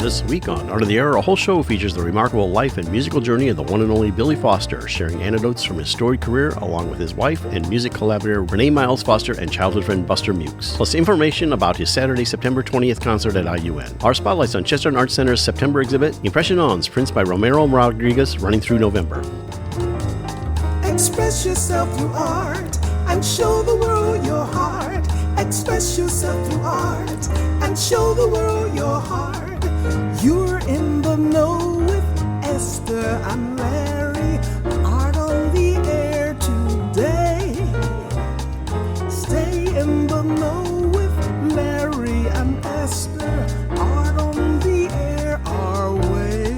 This week on Art of the Air, a whole show features the remarkable life and musical journey of the one and only Billy Foster, sharing anecdotes from his storied career along with his wife and music collaborator Renee Miles Foster and childhood friend Buster Mukes, plus information about his Saturday, September 20th concert at IUN. Our spotlights on Chesterton Art Center's September exhibit, Impressionons, prints by Romero Rodriguez, running through November. Express yourself through art and show the world your heart. Express yourself through art and show the world your heart. You're in the know with Esther and Larry. Art on the air today. Stay in the know with Larry and Esther. Art on the air our way.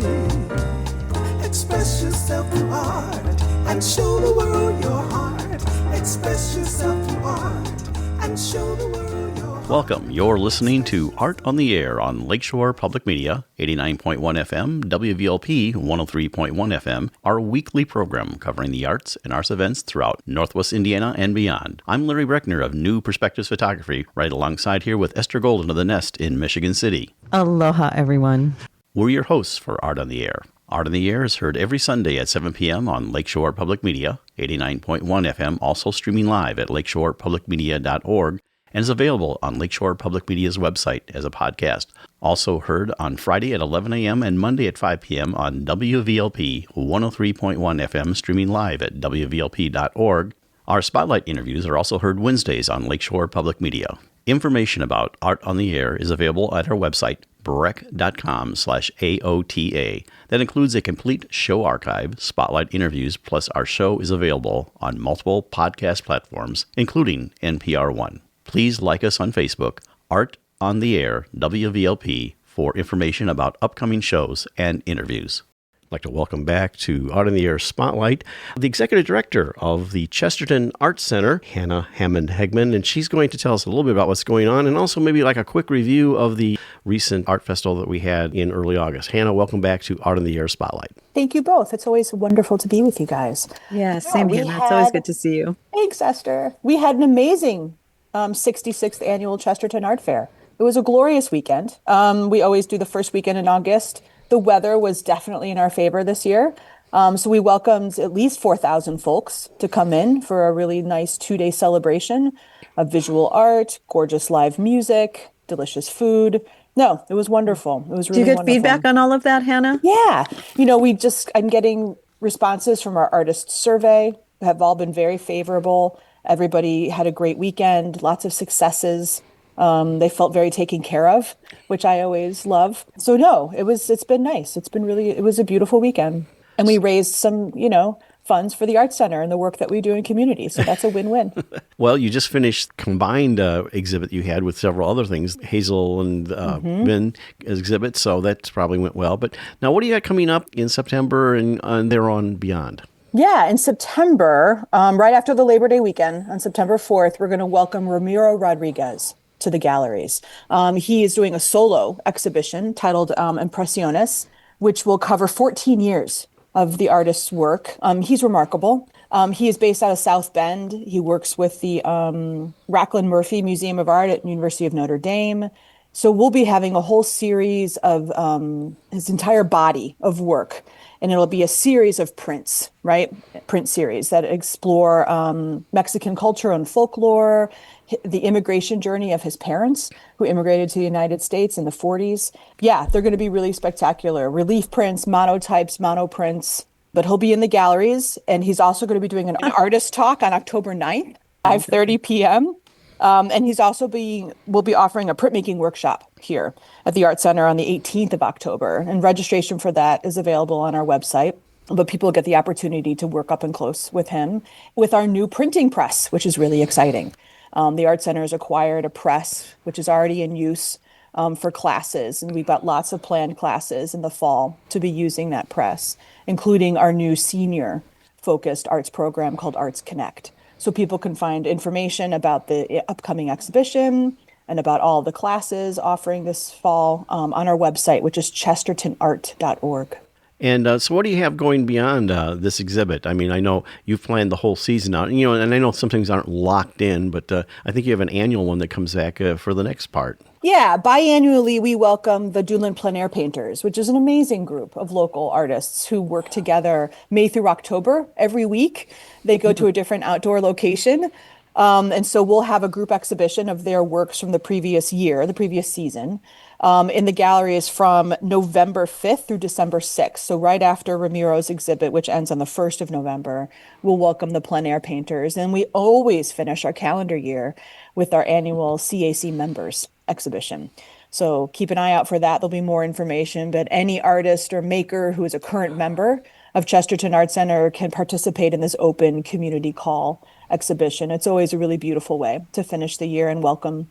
Express yourself through art and show the world your heart. Express yourself through art and show the world your heart. Welcome. You're listening to Art on the Air on Lakeshore Public Media, 89.1 FM, WVLP 103.1 FM, our weekly program covering the arts and arts events throughout Northwest Indiana and beyond. I'm Larry Breckner of New Perspectives Photography, right alongside here with Esther Golden of The Nest in Michigan City. Aloha, everyone. We're your hosts for Art on the Air. Art on the Air is heard every Sunday at 7 p.m. on Lakeshore Public Media, 89.1 FM, also streaming live at lakeshorepublicmedia.org, and is available on Lakeshore Public Media's website as a podcast. Also heard on Friday at 11 a.m. and Monday at 5 p.m. on WVLP 103.1 FM, streaming live at wvlp.org. Our spotlight interviews are also heard Wednesdays on Lakeshore Public Media. Information about Art on the Air is available at our website, breck.com/AOTA. That includes a complete show archive, spotlight interviews, plus our show is available on multiple podcast platforms, including NPR One. Please like us on Facebook, Art on the Air, WVLP, for information about upcoming shows and interviews. I'd like to welcome back to Art on the Air Spotlight the Executive Director of the Chesterton Art Center, Hannah Hammond-Hegman, and she's going to tell us a little bit about what's going on and also maybe like a quick review of the recent art festival that we had in early August. Hannah, welcome back to Art on the Air Spotlight. Thank you both. It's always wonderful to be with you guys. Yeah, same here. It's always good to see you. Thanks, Esther. We had an amazing 66th Annual Chesterton Art Fair. It was a glorious weekend. We always do the first weekend in August. The weather was definitely in our favor this year. So we welcomed at least 4,000 folks to come in for a really nice 2-day celebration of visual art, gorgeous live music, delicious food. No, it was wonderful. It was really wonderful. Do you get feedback on all of that, Hannah? Yeah. I'm getting responses from our artist survey have all been very favorable. Everybody had a great weekend, lots of successes. They felt very taken care of, which I always love. So no, it's been nice. It was a beautiful weekend. And we raised some, funds for the Art Center and the work that we do in community. So that's a win-win. Well, you just finished combined exhibit you had with several other things, Hazel and Ben exhibits. So that probably went well. But now what do you got coming up in September and there on beyond? Yeah, in September, right after the Labor Day weekend, on September 4th, we're going to welcome Romero Rodriguez to the galleries. He is doing a solo exhibition titled Impressiones, which will cover 14 years of the artist's work. He's remarkable. He is based out of South Bend. He works with the Racklin Murphy Museum of Art at University of Notre Dame. So we'll be having a whole series of his entire body of work. And it'll be a series of prints, right? Print series that explore Mexican culture and folklore, the immigration journey of his parents who immigrated to the United States in the 40s. Yeah, they're going to be really spectacular. Relief prints, monotypes, monoprints. But he'll be in the galleries. And he's also going to be doing an artist talk on October 9th, 5:30 p.m. And he's also will be offering a printmaking workshop here at the Art Center on the 18th of October. And registration for that is available on our website. But people get the opportunity to work up and close with him with our new printing press, which is really exciting. The Art Center has acquired a press, which is already in use for classes. And we've got lots of planned classes in the fall to be using that press, including our new senior-focused arts program called Arts Connect. So people can find information about the upcoming exhibition and about all the classes offering this fall on our website, which is chestertonart.org. And so what do you have going beyond this exhibit? I mean, I know you've planned the whole season out, and I know some things aren't locked in, but I think you have an annual one that comes back for the next part. Yeah, biannually, we welcome the Doolin Plein Air Painters, which is an amazing group of local artists who work together May through October every week. They go to a different outdoor location. And so we'll have a group exhibition of their works from the previous year, the previous season, in the galleries from November 5th through December 6th. So right after Ramiro's exhibit, which ends on the 1st of November, we'll welcome the plein air painters. And we always finish our calendar year with our annual CAC members exhibition. So keep an eye out for that. There'll be more information, but any artist or maker who is a current member of Chesterton Art Center can participate in this open community call exhibition. It's always a really beautiful way to finish the year and welcome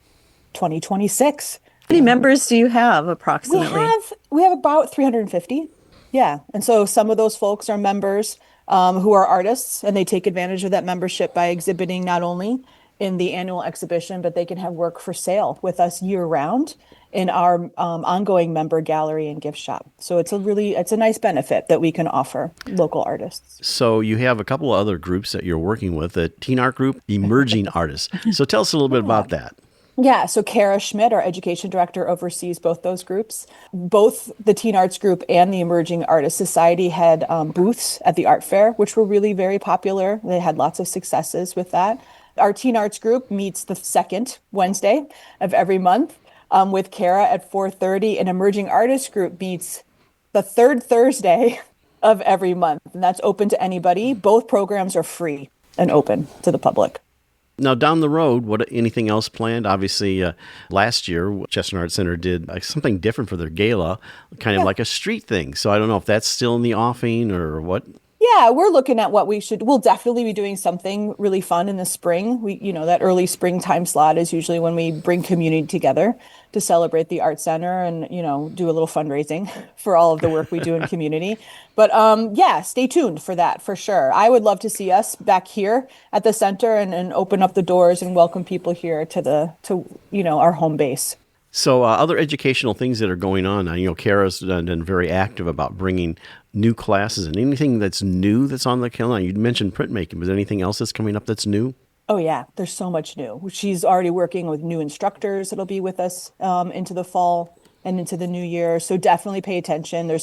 2026. How many members do you have approximately? We have about 350. Yeah. And so some of those folks are members who are artists, and they take advantage of that membership by exhibiting not only in the annual exhibition, but they can have work for sale with us year round in our ongoing member gallery and gift shop. So it's a nice benefit that we can offer local artists. So you have a couple of other groups that you're working with, the Teen Art Group, Emerging Artists. So tell us a little bit about that. Yeah, so Kara Schmidt, our education director, oversees both those groups. Both the Teen Arts Group and the Emerging Artists Society had booths at the art fair, which were really very popular. They had lots of successes with that. Our Teen Arts Group meets the second Wednesday of every month with Kara at 4:30. An Emerging Artists Group meets the third Thursday of every month, and that's open to anybody. Both programs are free and open to the public. Now, down the road, anything else planned? Obviously, last year, Chesterton Art Center did something different for their gala, kind of like a street thing. So I don't know if that's still in the offing or what. Yeah, we're looking at we'll definitely be doing something really fun in the spring. That early springtime slot is usually when we bring community together to celebrate the art center and, do a little fundraising for all of the work we do in community. But yeah, stay tuned for that for sure. I would love to see us back here at the center and open up the doors and welcome people here to our home base. So other educational things that are going on. Kara's been very active about bringing new classes and anything that's new that's on the calendar. You mentioned printmaking. Was there anything else that's coming up that's new? Oh, yeah. There's so much new. She's already working with new instructors that'll be with us into the fall and into the new year. So definitely pay attention.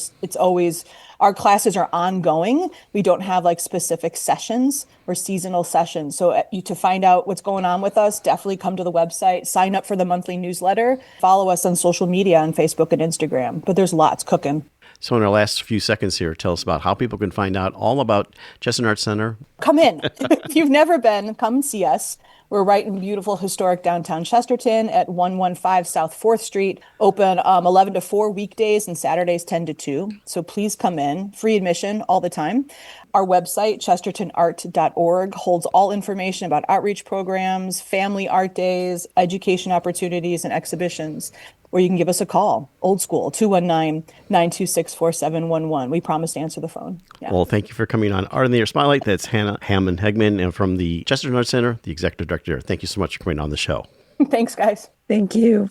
Our classes are ongoing. We don't have specific sessions or seasonal sessions. So to find out what's going on with us, definitely come to the website, sign up for the monthly newsletter, follow us on social media on Facebook and Instagram. But there's lots cooking. So in our last few seconds here, tell us about how people can find out all about Chesterton Art Center. Come in. If you've never been, come and see us. We're right in beautiful historic downtown Chesterton at 115 South 4th Street, open 11 to 4 weekdays and Saturdays 10 to 2. So please come in, free admission all the time. Our website, chestertonart.org, holds all information about outreach programs, family art days, education opportunities, and exhibitions. Or you can give us a call, old school, 219-926-4711. We promise to answer the phone. Yeah. Well, thank you for coming on Art in the Air Spotlight. That's Hannah Hammond-Hegman, and from the Chesterton Art Center, the executive director. Thank you so much for coming on the show. Thanks, guys. Thank you.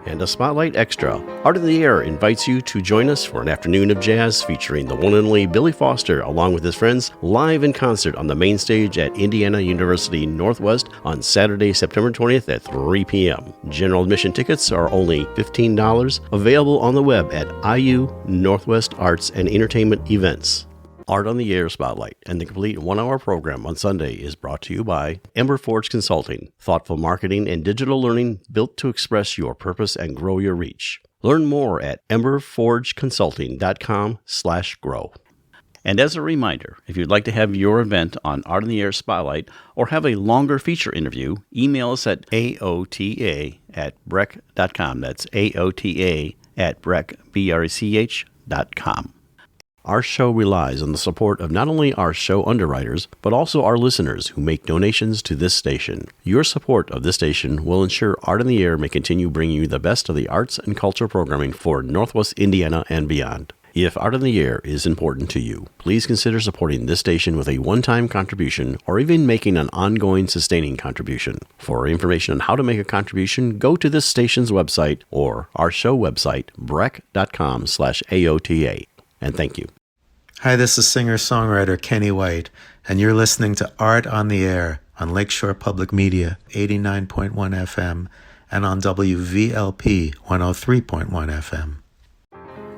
And a Spotlight Extra. Art in the Air invites you to join us for an afternoon of jazz featuring the one and only Billy Foster along with his friends live in concert on the main stage at Indiana University Northwest on Saturday, September 20th at 3 p.m. General admission tickets are only $15, available on the web at IU Northwest Arts and Entertainment Events. Art on the Air Spotlight and the complete one-hour program on Sunday is brought to you by Ember Forge Consulting, thoughtful marketing and digital learning built to express your purpose and grow your reach. Learn more at emberforgeconsulting.com/grow. And as a reminder, if you'd like to have your event on Art in the Air Spotlight or have a longer feature interview, email us at aota@brech.com. That's aota@brech.com. Our show relies on the support of not only our show underwriters, but also our listeners who make donations to this station. Your support of this station will ensure Art in the Air may continue bringing you the best of the arts and culture programming for Northwest Indiana and beyond. If Art in the Air is important to you, please consider supporting this station with a one-time contribution or even making an ongoing sustaining contribution. For information on how to make a contribution, go to this station's website or our show website, brech.com/AOTA. And thank you. Hi, this is singer-songwriter Kenny White, and you're listening to Art on the Air on Lakeshore Public Media, 89.1 FM and on WVLP 103.1 FM.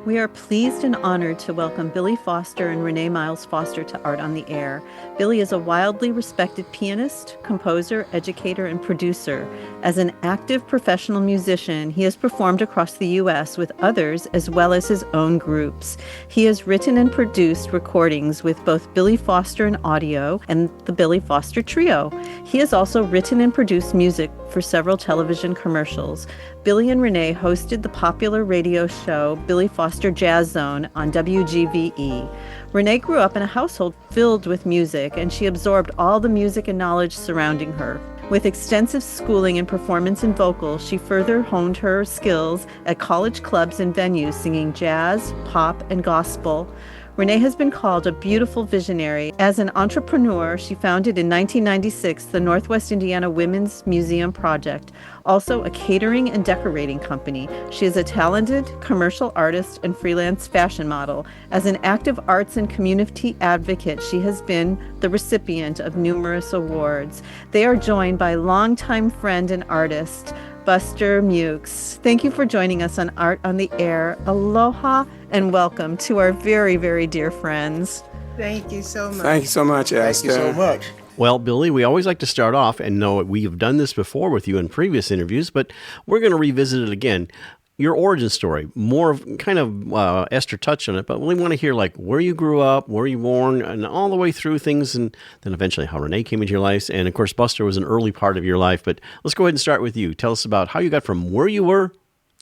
We are pleased and honored to welcome Billy Foster and Renee Miles Foster to Art on the Air. Billy is a wildly respected pianist, composer, educator, and producer. As an active professional musician, he has performed across the U.S. with others as well as his own groups. He has written and produced recordings with both Billy Foster and Audio and the Billy Foster Trio. He has also written and produced music for several television commercials. Billy and Renee hosted the popular radio show Billy Foster Jazz Zone on WGVE. Renee grew up in a household filled with music, and she absorbed all the music and knowledge surrounding her. With extensive schooling in performance and vocals, she further honed her skills at college clubs and venues singing jazz, pop, and gospel. Renee has been called a beautiful visionary. As an entrepreneur, she founded in 1996 the Northwest Indiana Women's Museum Project, also a catering and decorating company. She is a talented commercial artist and freelance fashion model. As an active arts and community advocate, she has been the recipient of numerous awards. They are joined by longtime friend and artist, Buster Mukes. Thank you for joining us on Art on the Air. Aloha and welcome to our very, very dear friends. Thank you so much. Thank you so much, Esther. Thank you so much. Well, Billy, we always like to start off, and know we've done this before with you in previous interviews, but we're going to revisit it again. Your origin story, more of kind of Esther touched on it, but we want to hear like where you grew up, where you were born, and all the way through things, and then eventually how Renee came into your life. And of course, Buster was an early part of your life, but let's go ahead and start with you. Tell us about how you got from where you were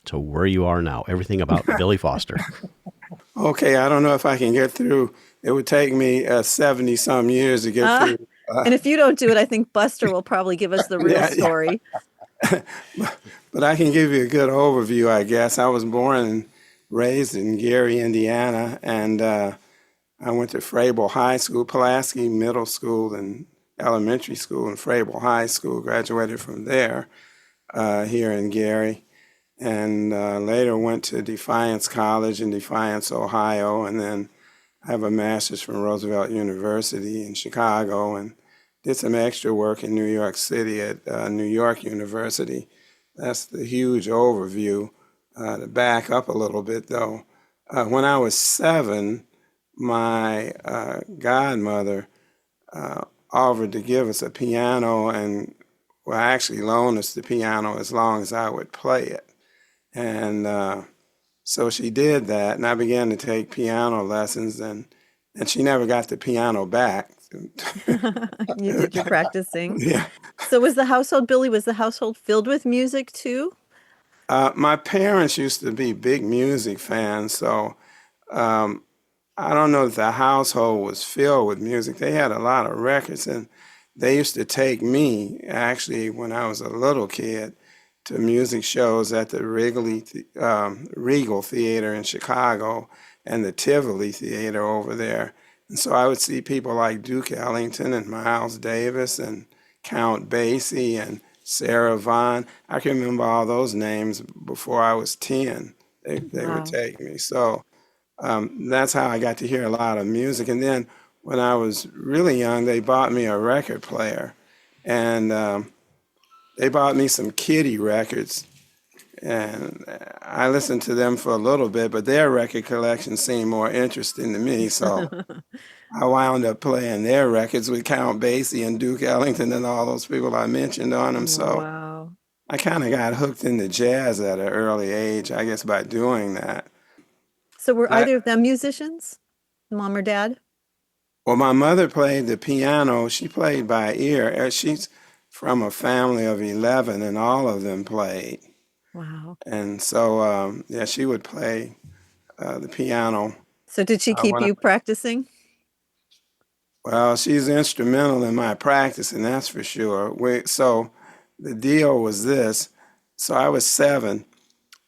to where you are now, everything about Billy Foster. Okay, I don't know if I can get through. It would take me 70-some years to get through. And if you don't do it, I think Buster will probably give us the real story. But I can give you a good overview, I guess. I was born and raised in Gary, Indiana, and I went to Frable High School, Pulaski Middle School and Elementary School, and Frable High School. Graduated from there here in Gary, and later went to Defiance College in Defiance, Ohio, and then I have a master's from Roosevelt University in Chicago, and did some extra work in New York City at New York University. That's the huge overview. To back up a little bit, though, when I was 7, my godmother offered to give us a piano and, well, actually loan us the piano as long as I would play it. And so she did that, and I began to take piano lessons, and she never got the piano back. You did your practicing. Yeah. So was the household filled with music too? My parents used to be big music fans, so I don't know if the household was filled with music. They had a lot of records, and they used to take me, actually, when I was a little kid, to music shows at the Regal Theater in Chicago and the Tivoli Theater over there. And so I would see people like Duke Ellington and Miles Davis and Count Basie and Sarah Vaughan. I can remember all those names before I was 10. They Wow. would take me. So that's how I got to hear a lot of music. And then when I was really young, they bought me a record player. And they bought me some Kitty records. And I listened to them for a little bit, but their record collection seemed more interesting to me. So I wound up playing their records with Count Basie and Duke Ellington and all those people I mentioned on them. So Wow. I kind of got hooked into jazz at an early age, I guess, by doing that. So were either of them musicians, mom or dad? Well, my mother played the piano. She played by ear. She's from a family of 11, and all of them played. Wow. And so, she would play the piano. So did she keep you practicing? Well, she's instrumental in my practice, and that's for sure. So the deal was this. So I was 7,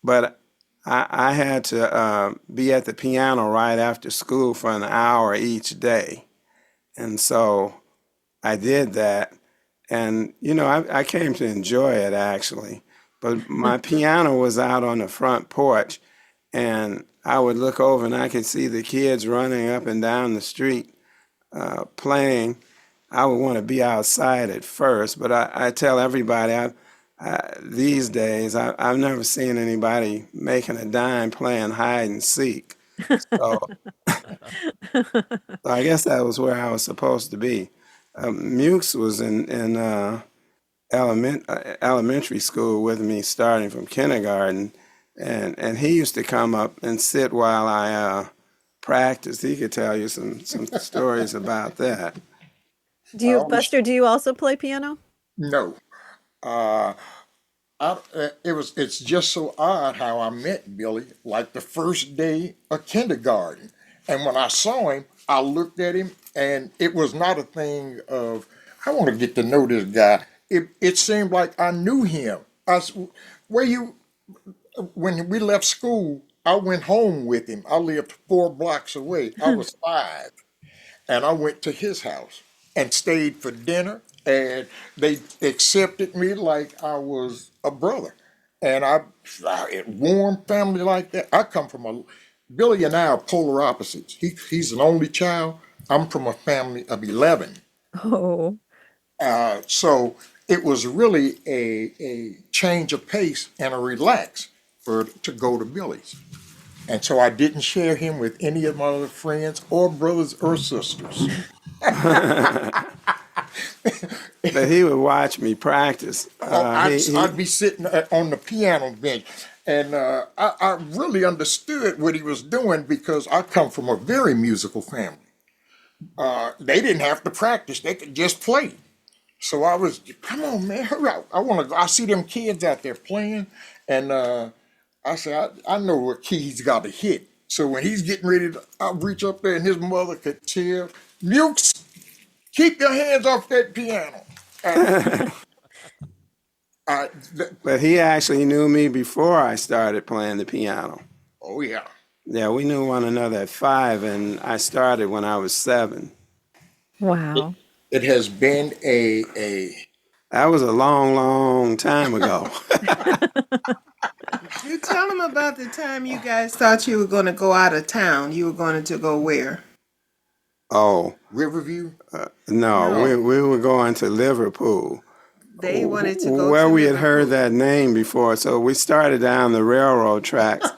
but I had to be at the piano right after school for an hour each day. And so I did that. And, I came to enjoy it, actually. But my piano was out on the front porch, and I would look over and I could see the kids running up and down the street playing. I would want to be outside at first, but I tell everybody These days, I've never seen anybody making a dime playing hide and seek. So, so I guess that was where I was supposed to be. Mukes was in elementary school with me, starting from kindergarten, and he used to come up and sit while I practiced. He could tell you some stories about that. Buster, do you also play piano? No. Uh, it's just so odd how I met Billy, like the first day of kindergarten. And when I saw him, I looked at him, and it was not a thing of, I want to get to know this guy. It seemed like I knew him. Where you, when we left school, I went home with him. I lived 4 blocks away. I was 5. And I went to his house and stayed for dinner, and they accepted me like I was a brother. And I warm family like that. I come from Billy and I are polar opposites. He's an only child. I'm from a family of 11. Oh, So it was really a change of pace and a relax to go to Billy's. And so I didn't share him with any of my other friends or brothers or sisters. But he would watch me practice. I'd be sitting on the piano bench, and I really understood what he was doing because I come from a very musical family. They didn't have to practice; they could just play. So I was, come on, man, hurry up! I want to. I see them kids out there playing, and I said, I know what key he's got to hit. So when he's getting ready, I reach up there, and his mother could tell, Mukes, keep your hands off that piano. But he actually knew me before I started playing the piano. Oh, yeah. Yeah, we knew one another at 5, and I started when I was 7. wow. It has been a That was a long, long time ago. You tell them about the time you guys thought you were going to go out of town. You were going to go where? Oh, Riverview. no, we were going to Liverpool, They wanted to go where to we had heard Liverpool. that name before. So we started down the railroad tracks.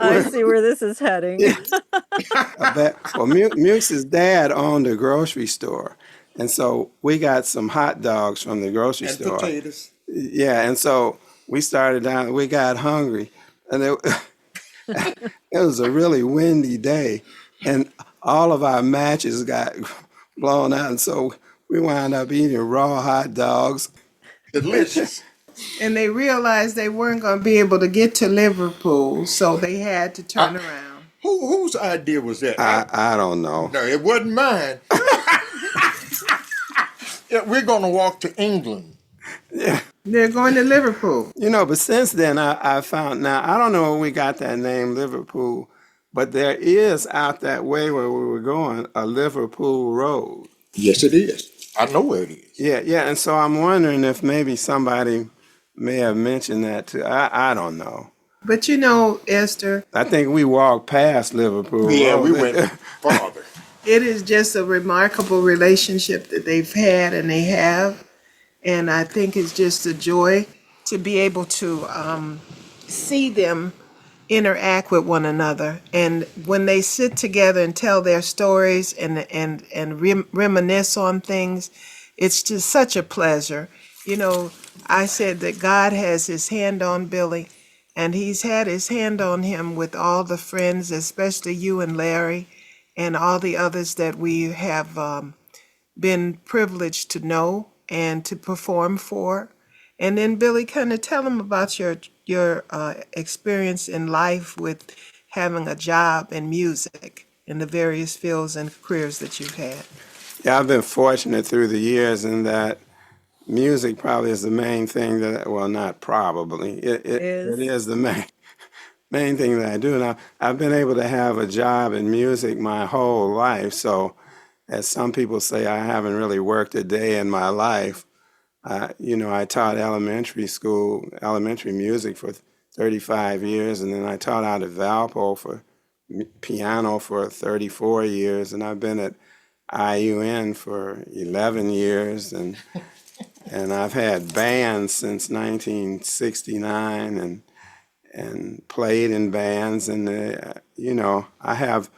I see where this is heading. Well, Mux's dad owned a grocery store. And so we got some hot dogs from the grocery And store. potatoes. Yeah, and so we started down, we got hungry. And it was a really windy day. And all of our matches got blown out. And so we wound up eating raw hot dogs. Delicious. And they realized they weren't going to be able to get to Liverpool, so they had to turn around. Whose idea was that? I don't know. No, it wasn't mine. Yeah, we're going to walk to England. Yeah. They're going to Liverpool. But since then I found, now I don't know where we got that name Liverpool, but there is out that way where we were going a Liverpool Road. Yes, it is. I know where it is. Yeah, and so I'm wondering if maybe somebody may have mentioned that too. I don't know. But Esther, I think we walked past Liverpool Yeah, Road. we went farther. it is just a remarkable relationship that they've had and they have. And I think it's just a joy to be able to see them interact with one another. And when they sit together and tell their stories and reminisce on things, it's just such a pleasure. I said that God has his hand on Billy, and he's had his hand on him with all the friends, especially you and Larry, and all the others that we have been privileged to know and to perform for. And then Billy, kind of tell them about your experience in life with having a job in music in the various fields and careers that you've had. Yeah, I've been fortunate through the years in that music probably is the main thing that, well, not probably, it is the main thing that I do. Now, I've been able to have a job in music my whole life. So, as some people say, I haven't really worked a day in my life. I taught elementary music for 35 years, and then I taught out at Valpo for piano for 34 years, and I've been at IUN for 11 years, and I've had bands since 1969, and played in bands, and I have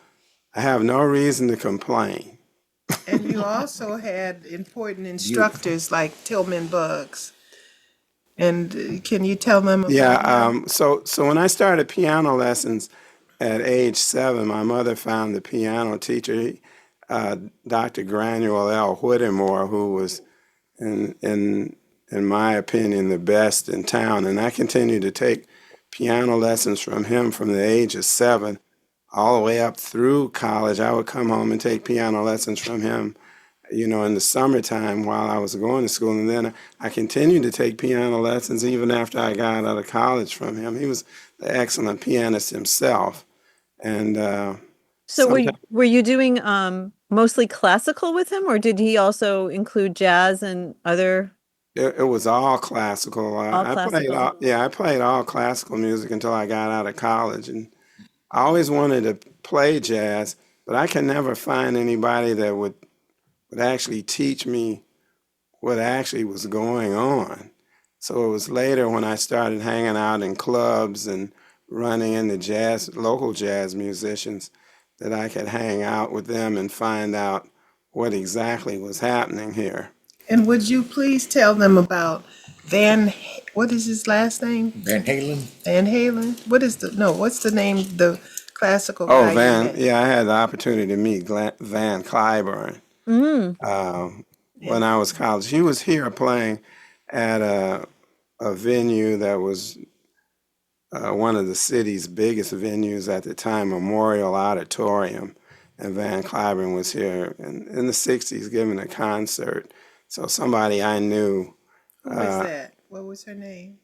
no reason to complain. And you also had important instructors like Tillman Buggs. And can you tell them about him? So when I started piano lessons at age 7, my mother found the piano teacher, Dr. Granule L. Whittemore, who was, in my opinion, the best in town. And I continued to take piano lessons from him from the age of 7 all the way up through college. I would come home and take piano lessons from him, in the summertime while I was going to school. And then I continued to take piano lessons even after I got out of college from him. He was an excellent pianist himself. And So were you doing mostly classical with him, or did he also include jazz and other? It was all classical. I played all classical music until I got out of college. And I always wanted to play jazz, but I could never find anybody that would actually teach me what actually was going on. So it was later when I started hanging out in clubs and running into local jazz musicians, that I could hang out with them and find out what exactly was happening here. And would you please tell them about what is his last name? Van Halen. Van Halen? What's the name, the classical guy? I had the opportunity to meet Van Cliburn. When I was college. He was here playing at a venue that was one of the city's biggest venues at the time, Memorial Auditorium. And Van Cliburn was here in the 60s giving a concert. So somebody I knew. Who was that? What was her name?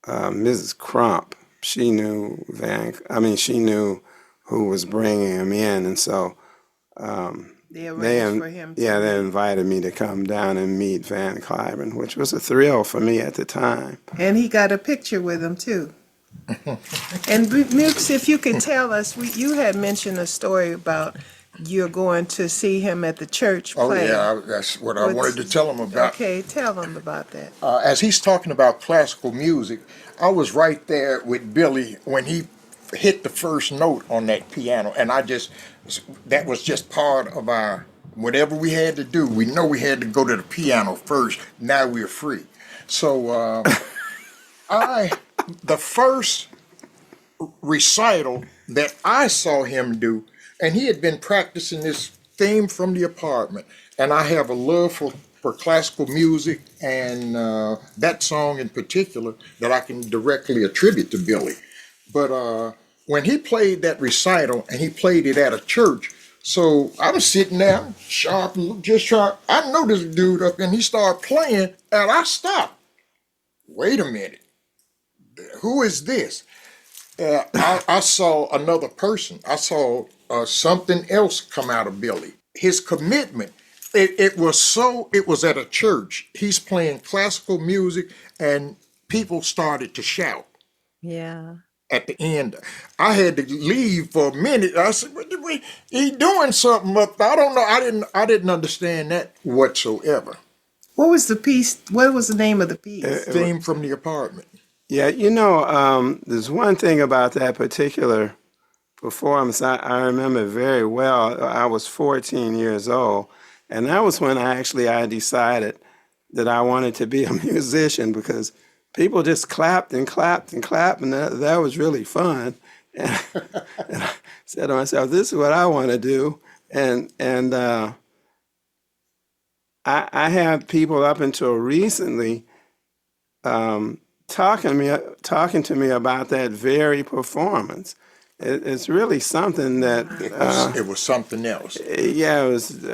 Mrs. Crump. She knew she knew who was bringing him in. And so they arranged for him. They invited me to come down and meet Van Cliburn, which was a thrill for me at the time. And he got a picture with him, too. And Mukes, if you could tell us, you had mentioned a story about you're going to see him at the church play. Oh, yeah, that's what I wanted to tell him about. Okay, tell him about that. As he's talking about classical music, I was right there with Billy when he hit the first note on that piano, and that was just part of our, whatever we had to do, we know we had to go to the piano first. Now we're free. So the first recital that I saw him do, and he had been practicing this theme from the apartment, and I have a love for classical music, and that song in particular that I can directly attribute to Billy. But when he played that recital, and he played it at a church, so I was sitting there, I know this dude up, and he started playing, and I stopped. Wait a minute. Who is this? I saw another person. I saw something else come out of Billy. His commitment, it was at a church. He's playing classical music, and people started to shout. Yeah. At the end, I had to leave for a minute. I said, "Wait, he doing something up there." I don't know. I didn't understand that whatsoever. What was the piece? What was the name of the piece? Theme from the apartment. Yeah, there's one thing about that particular performance I remember very well. I was 14 years old, and that was when I decided that I wanted to be a musician, because people just clapped and clapped and clapped, and that was really fun. And I said to myself, this is what I want to do. And I had people up until recently talking to me about that very performance. It's really something that it was something else. Yeah, it was.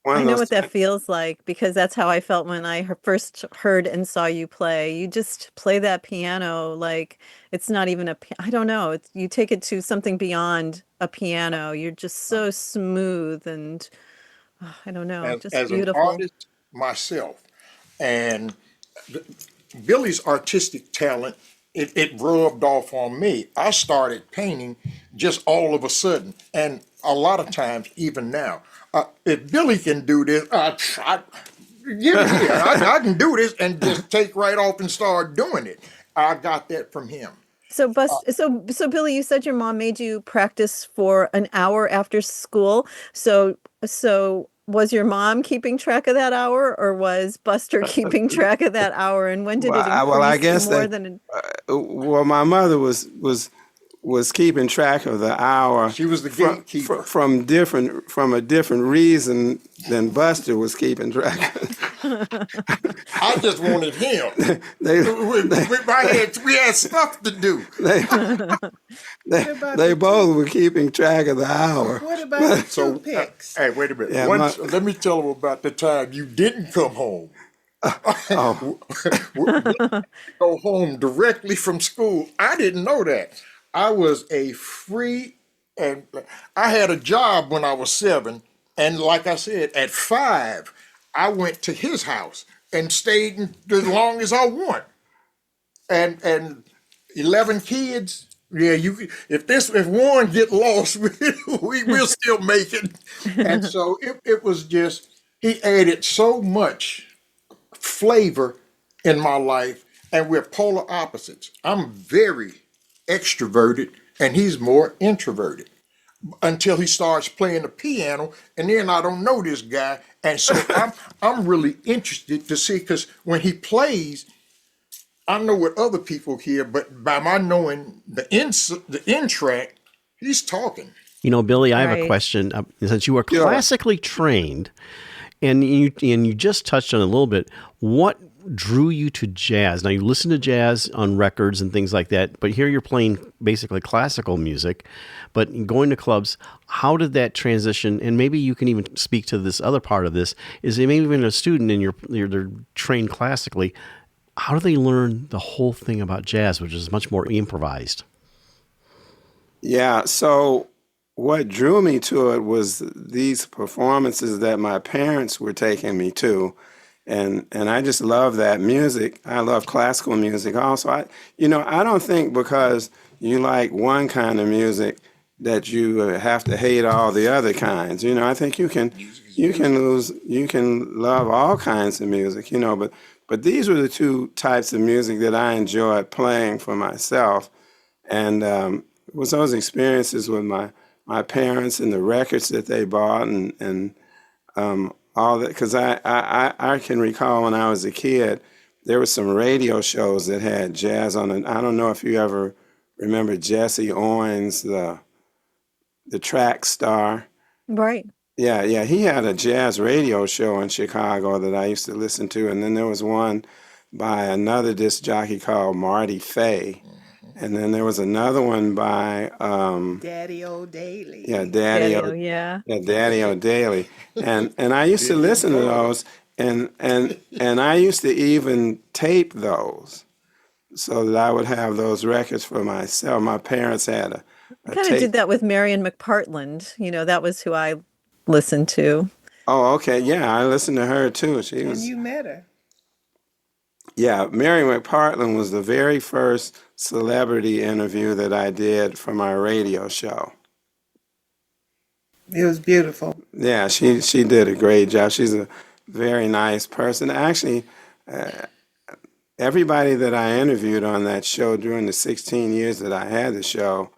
I know what that feels like, because that's how I felt when I first heard and saw you play. You just play that piano like it's not even I don't know. You take it to something beyond a piano. You're just so smooth and I don't know, just beautiful. As an artist myself, and Billy's artistic talent, it rubbed off on me. I started painting just all of a sudden, and a lot of times, even now, if Billy can do this, give it here. I can do this and just take right off and start doing it. I got that from him. So Billy, you said your mom made you practice for an hour after school. So was your mom keeping track of that hour, or was Buster keeping track of that hour? And when did it I increase to guess more that. than Well, my mother was keeping track of the hour. She was the from, gatekeeper. from a different reason than Buster was keeping track. I just wanted him. they, We had stuff to do. they both were keeping track of the hour. What about the So, toothpicks? hey, wait a minute. Yeah, Let me tell them about the time you didn't come home. Go home directly from school. I didn't know that. I was a free, and I had a job when I was 7. And like I said, at 5, I went to his house and stayed as long as I want. And 11 kids. Yeah, if one get lost, we will still make it. And so it was just, he added so much flavor in my life, and we're polar opposites. I'm very extroverted and he's more introverted until he starts playing the piano, and then I don't know this guy, and so I'm really interested to see, because when he plays, I know what other people hear, but by my knowing the end track, he's talking. Billy, I have a Right. question. Since you are classically trained, and you just touched on it a little bit, what drew you to jazz? Now, you listen to jazz on records and things like that, but here you're playing basically classical music, but going to clubs. How did that transition? And maybe you can even speak to this other part of this, is maybe even a student and they're trained classically. How do they learn the whole thing about jazz, which is much more improvised? Yeah, so what drew me to it was these performances that my parents were taking me to. And I just love that music. I love classical music also. I don't think because you like one kind of music that you have to hate all the other kinds. I think you can love all kinds of music, but these were the two types of music that I enjoyed playing for myself. And it was those experiences with my parents and the records that they bought and all that, because I can recall when I was a kid, there were some radio shows that had jazz on it. I don't know if you ever remember Jesse Owens, the track star. right? Yeah, he had a jazz radio show in Chicago that I used to listen to, and then there was one by another disc jockey called Marty Fay. And then there was another one by Daddy O'Daly. Daddy O'Daly. And I used to listen to those, and I used to even tape those so that I would have those records for myself. My parents had a Kind of tape. did that with Marion McPartland. That was who I listened to. Oh, okay. Yeah, I listened to her too. She And was. you met her. Yeah, Mary McPartland was the very first celebrity interview that I did for my radio show. It was beautiful. Yeah, she did a great job. She's a very nice person. Actually, everybody that I interviewed on that show during the 16 years that I had the show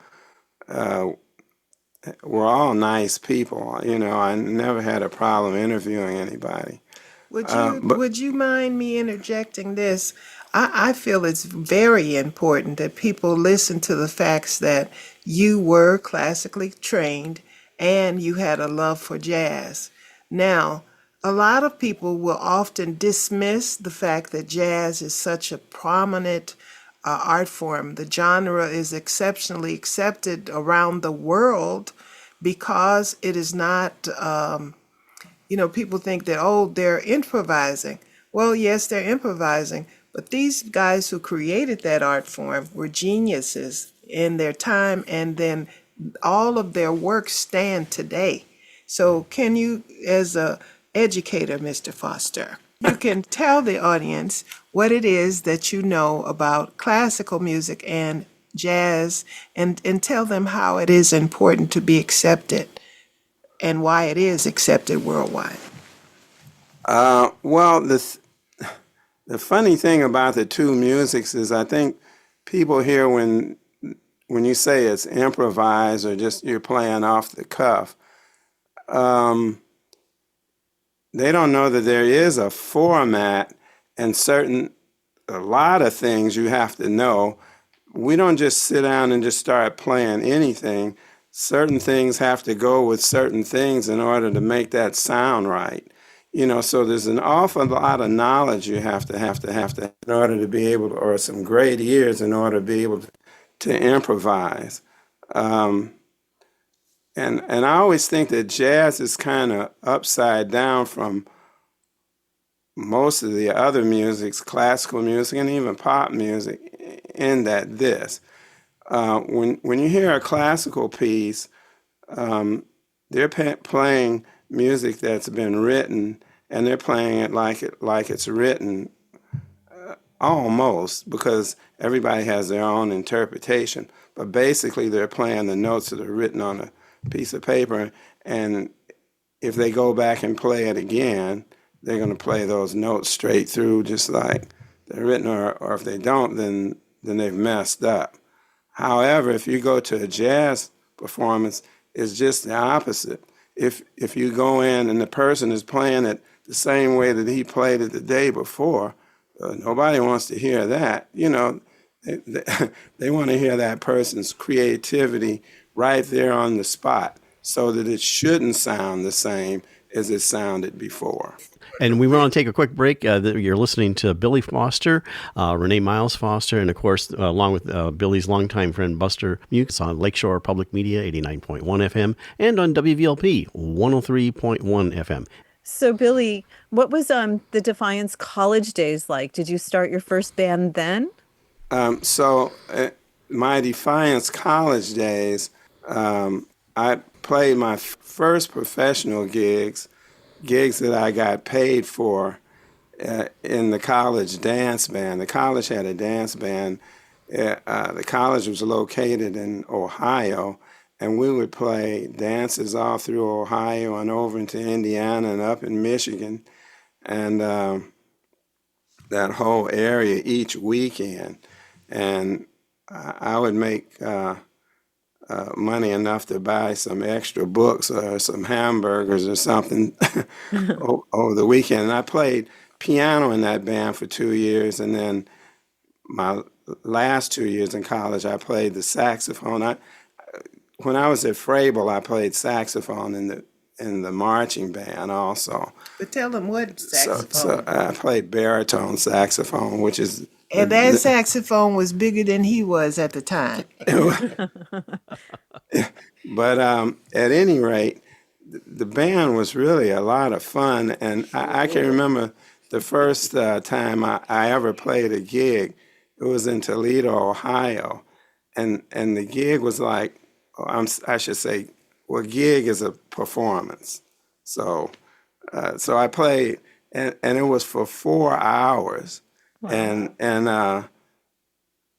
were all nice people. I never had a problem interviewing anybody. Would you mind me interjecting this? I feel it's very important that people listen to the facts that you were classically trained and you had a love for jazz. Now, a lot of people will often dismiss the fact that jazz is such a prominent art form. The genre is exceptionally accepted around the world because it is not, people think that, oh, they're improvising. Well, yes, they're improvising, but these guys who created that art form were geniuses in their time, and then all of their works stand today. So can you, as a educator, Mr. Foster, you can tell the audience what it is that you know about classical music and jazz, and tell them how it is important to be accepted and why it is accepted worldwide? Well, the funny thing about the two musics is I think people hear when you say it's improvised or just you're playing off the cuff, they don't know that there is a format and a lot of things you have to know. We don't just sit down and just start playing anything. Certain things have to go with certain things in order to make that sound right. So there's an awful lot of knowledge you have to in order to be able to, or some great ears in order to be able to improvise. And I always think that jazz is kind of upside down from most of the other musics, classical music and even pop music, in that when you hear a classical piece, they're playing music that's been written, and they're playing it like it's written, almost, because everybody has their own interpretation. But basically, they're playing the notes that are written on a piece of paper, and if they go back and play it again, they're going to play those notes straight through, just like they're written, or if they don't, then they've messed up. However, if you go to a jazz performance, it's just the opposite. If you go in and the person is playing it the same way that he played it the day before, nobody wants to hear that. They want to hear that person's creativity right there on the spot, so that it shouldn't sound the same as it sounded before. And we want to take a quick break. You're listening to Billy Foster, Renee Miles Foster, and of course, along with Billy's longtime friend Buster Mukes on Lakeshore Public Media 89.1 FM and on WVLP 103.1 FM. So, Billy, what was the Defiance college days like? Did you start your first band then? My Defiance college days, I played my first professional gigs that I got paid for in the college dance band. The college had a dance band. The college was located in Ohio, and we would play dances all through Ohio and over into Indiana and up in Michigan, and that whole area each weekend. And I would make money enough to buy some extra books or some hamburgers or something over the weekend. And I played piano in that band for 2 years, and then my last 2 years in college, I played the saxophone. When I was at Frable, I played saxophone in the marching band also. But tell them what saxophone. So I played baritone saxophone, which is... And that saxophone was bigger than he was at the time. But at any rate, the band was really a lot of fun. And I can remember the first time I ever played a gig. It was in Toledo, Ohio. And the gig was like, I should say, well, gig is a performance. So I played, and it was for 4 hours. Wow. And I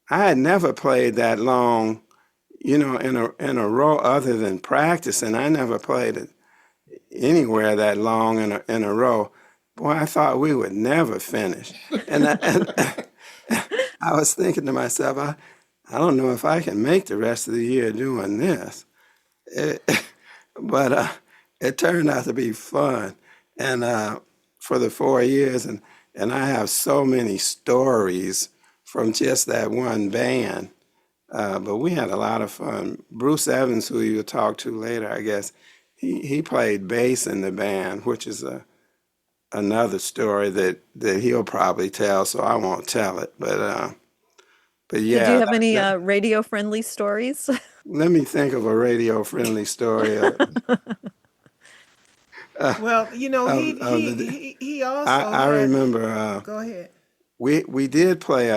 had never played that long, in a row other than practicing. I never played it anywhere that long in a row. Boy, I thought we would never finish. And I was thinking to myself, I don't know if I can make the rest of the year doing this. But it turned out to be fun. And for the 4 years, and I have so many stories from just that one band. But we had a lot of fun. Bruce Evans, who you'll talk to later, I guess, he played bass in the band, which is another story that he'll probably tell, so I won't tell it. But yeah. Did you have any radio-friendly stories? Let me think of a radio-friendly story. Well, he also. I remember. Go ahead. We did play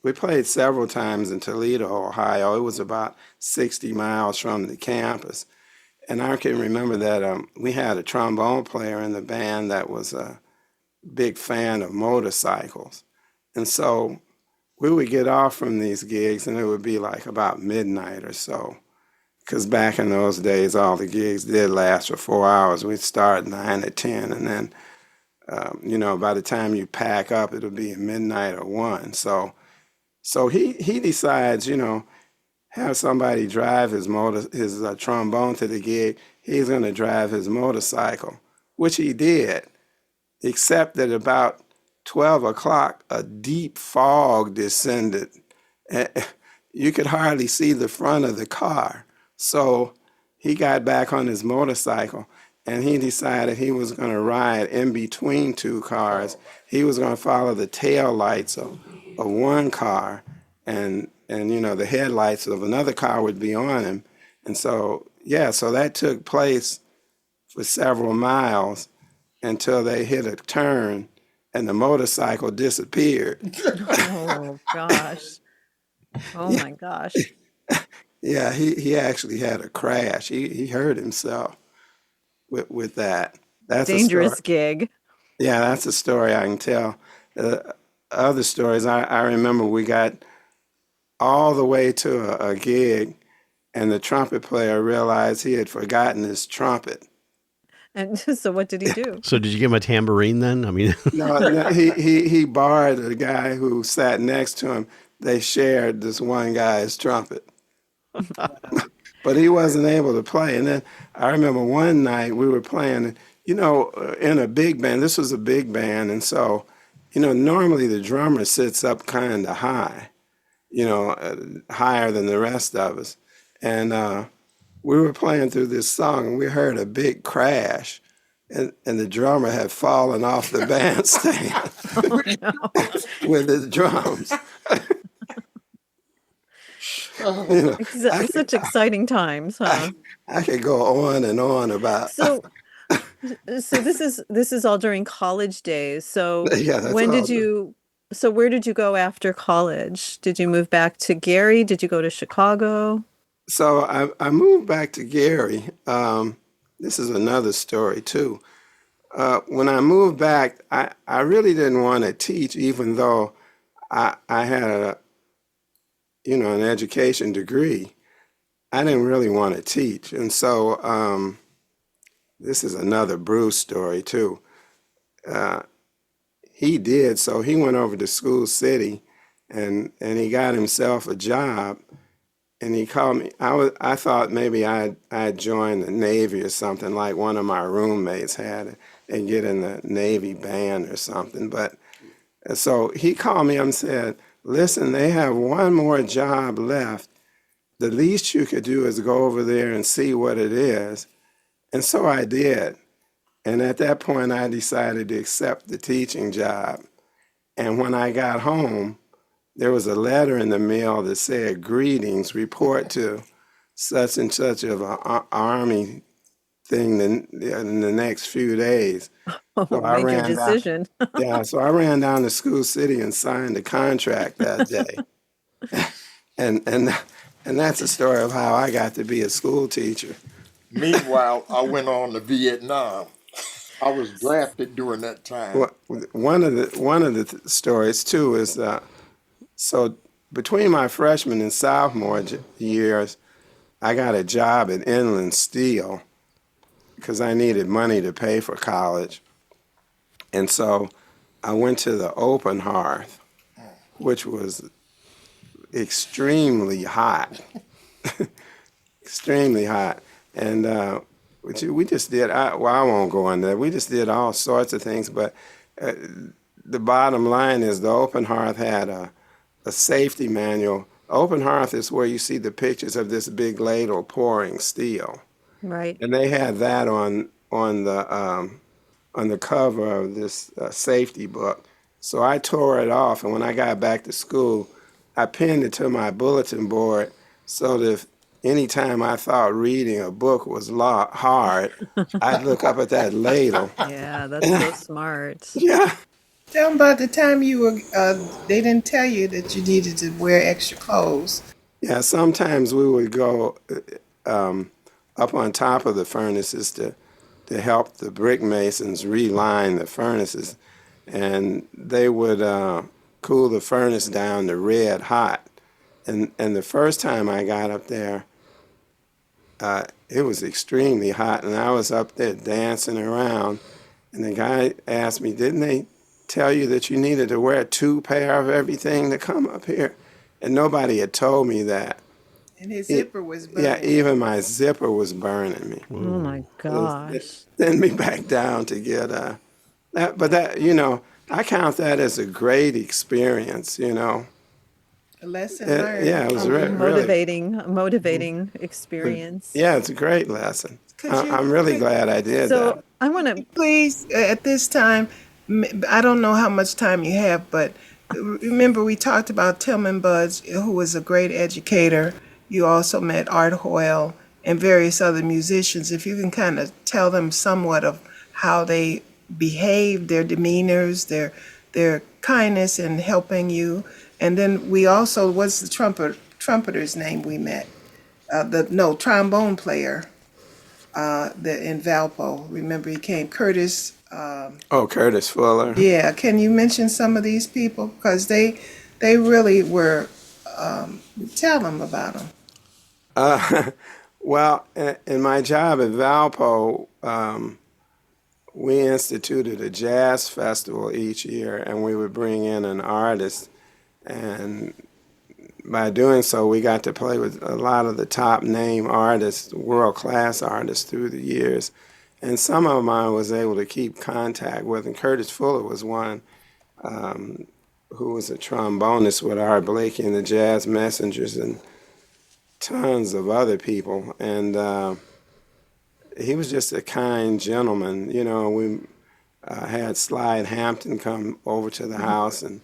we played several times in Toledo, Ohio. It was about 60 miles from the campus, and I can remember that we had a trombone player in the band that was a big fan of motorcycles, and so we would get off from these gigs, and it would be like about midnight or so, because back in those days, all the gigs did last for 4 hours. We'd start 9 or 10, and then, by the time you pack up, it'll be midnight or 1. So he decides, have somebody drive his trombone to the gig. He's going to drive his motorcycle, which he did, except that about 12 o'clock, a deep fog descended. You could hardly see the front of the car. So he got back on his motorcycle and he decided he was going to ride in between two cars. He was going to follow the tail lights of one car and the headlights of another car would be on him. And so that took place for several miles until they hit a turn and the motorcycle disappeared. Oh, gosh. Oh, my gosh. Yeah, he actually had a crash. He hurt himself with that. That's Dangerous a story. gig. Yeah, that's a story I can tell. Other stories, I remember we got all the way to a gig and the trumpet player realized he had forgotten his trumpet. And so what did he do? So did you give him a tambourine then? I mean, No, he borrowed a guy who sat next to him. They shared this one guy's trumpet. But he wasn't able to play. And then I remember one night we were playing, in a big band. This was a big band. And so, normally the drummer sits up kind of high, higher than the rest of us. And we were playing through this song and we heard a big crash. And the drummer had fallen off the bandstand with his drums. Such exciting times, huh? I could go on and on about. So this is all during college days. So Yeah, that's when all did you? So where did you go after college? Did you move back to Gary? Did you go to Chicago? So I moved back to Gary. This is another story too. When I moved back, I really didn't want to teach, even though I had an education degree. I didn't really want to teach. And so this is another Bruce story too. He did. So he went over to School City and he got himself a job. And he called me. I thought maybe I'd join the Navy or something, like one of my roommates had and get in the Navy band or something. But so he called me up and said, listen, they have one more job left. The least you could do is go over there and see what it is. And so I did. And at that point, I decided to accept the teaching job. And when I got home, there was a letter in the mail that said, greetings, report to such and such of an Army thing in the next few days. Oh, So make your decision. So I ran down to School City and signed the contract that day. and that's the story of how I got to be a school teacher. Meanwhile, I went on to Vietnam. I was drafted during that time. Well, one of the stories too is so between my freshman and sophomore years, I got a job at Inland Steel because I needed money to pay for college. And so I went to the open hearth, which was extremely hot, extremely hot. And we just did, I won't go on that. We just did all sorts of things. But the bottom line is the open hearth had a safety manual. Open hearth is where you see the pictures of this big ladle pouring steel. Right. And they had that on the cover of this safety book. So I tore it off, and when I got back to school, I pinned it to my bulletin board so that if any time I thought reading a book was hard, I'd look up at that ladle. Yeah, that's so smart. Yeah. Tell them about the time you were, they didn't tell you that you needed to wear extra clothes. Yeah, sometimes we would go up on top of the furnaces to help the brick masons reline the furnaces. And they would cool the furnace down to red hot. And the first time I got up there, it was extremely hot, and I was up there dancing around, and the guy asked me, "Didn't they tell you that you needed to wear 2 pair of everything to come up here?" And nobody had told me that. And his zipper was burning. Yeah, even my zipper was burning me. Oh my gosh. Send me back down to get that. But that, I count that as a great experience. A lesson learned. Yeah, it was really Motivating experience. Yeah, it's a great lesson. I'm really glad I did So that. I want to, Please, at this time, I don't know how much time you have, but remember we talked about Tillman Buds, who was a great educator. You also met Art Hoyle and various other musicians. If you can kind of tell them somewhat of how they behaved, their demeanors, their kindness in helping you. And then we also, what's the trumpeter's name we met? Trombone player in Valpo. Remember he came, Curtis. Curtis Fuller. Yeah, can you mention some of these people? Because they really were, tell them about them. Well, in my job at Valpo, we instituted a jazz festival each year, and we would bring in an artist. And by doing so, we got to play with a lot of the top name artists, world-class artists through the years. And some of them I was able to keep contact with, and Curtis Fuller was one, who was a trombonist with Art Blakey and the Jazz Messengers and tons of other people. And he was just a kind gentleman. We had Slide Hampton come over to the house, and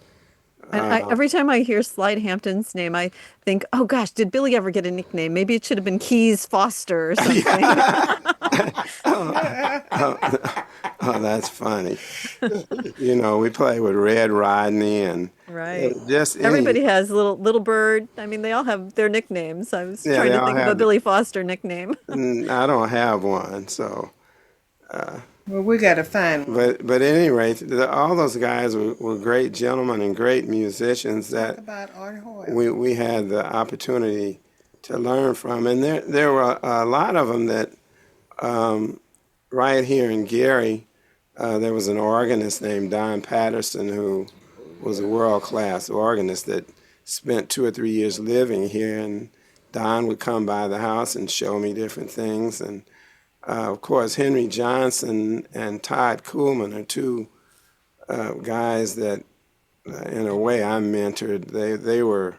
every time I hear Slide Hampton's name, I think, oh gosh, did Billy ever get a nickname? Maybe it should have been Keys Foster or something. Oh, that's funny. We play with Red Rodney and Right. just Everybody has Little Bird. I mean, they all have their nicknames. I was trying to think of a Billy Foster nickname. I don't have one, so. Well, we got to find one. But at any rate, all those guys were great gentlemen and great musicians Talk that about Art Hoyle. we had the opportunity to learn from. And there were a lot of them that right here in Gary, there was an organist named Don Patterson who was a world-class organist that spent 2 or 3 years living here. And Don would come by the house and show me different things. And of course, Henry Johnson and Todd Kuhlman are 2 guys that, in a way, I mentored. They were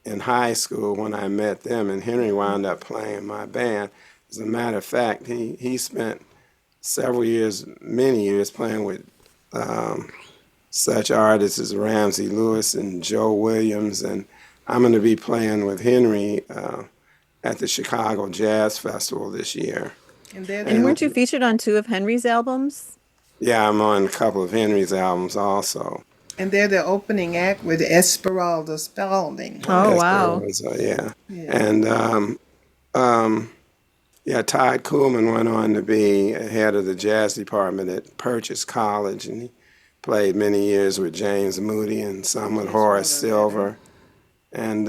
in high school when I met them, and Henry wound up playing in my band. As a matter of fact, he spent many years playing with such artists as Ramsey Lewis and Joe Williams, and I'm going to be playing with Henry at the Chicago Jazz Festival this year. And weren't you featured on 2 of Henry's albums? Yeah, I'm on a couple of Henry's albums also. And they're the opening act with Esmeralda Spalding. Oh, wow. Yeah. And Todd Kuhlman went on to be head of the jazz department at Purchase College, and he played many years with James Moody and some with Horace Silver. And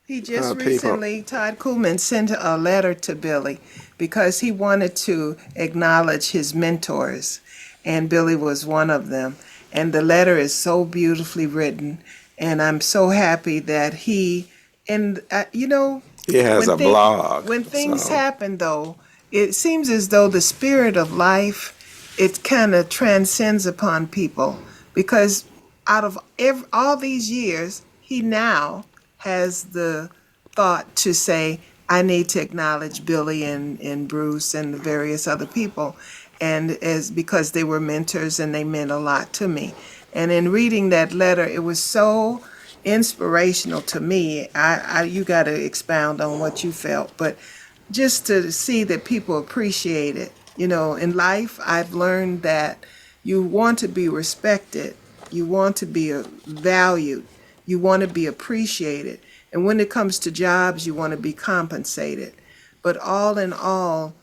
he just recently, Todd Kuhlman, sent a letter to Billy because he wanted to acknowledge his mentors, and Billy was one of them. And the letter is so beautifully written, and I'm so happy that he has a blog. When things happen, though, it seems as though the spirit of life, it kind of transcends upon people, because out of all these years, he now has the thought to say, I need to acknowledge Billy and Bruce and the various other people, and because they were mentors and they meant a lot to me. And in reading that letter, it was so inspirational to me. You got to expound on what you felt, but just to see that people appreciate it. In life, I've learned that you want to be respected, you want to be valued, you want to be appreciated. And when it comes to jobs, you want to be compensated. But all in all,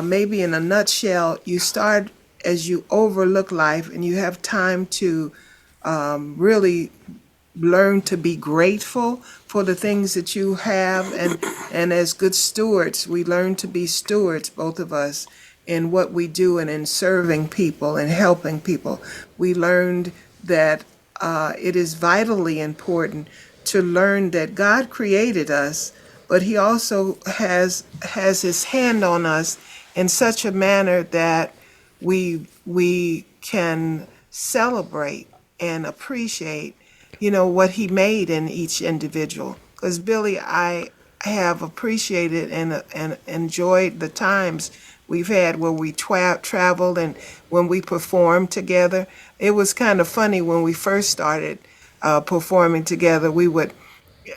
maybe in a nutshell, you start as you overlook life and you have time to really learn to be grateful for the things that you have, and as good stewards, we learn to be stewards, both of us, in what we do and in serving people and helping people. We learned that it is vitally important to learn that God created us, but He also has His hand on us in such a manner that we can celebrate and appreciate, what He made in each individual. Because Billy, I have appreciated and enjoyed the times we've had where we traveled and when we performed together. It was kind of funny when we first started performing together. We would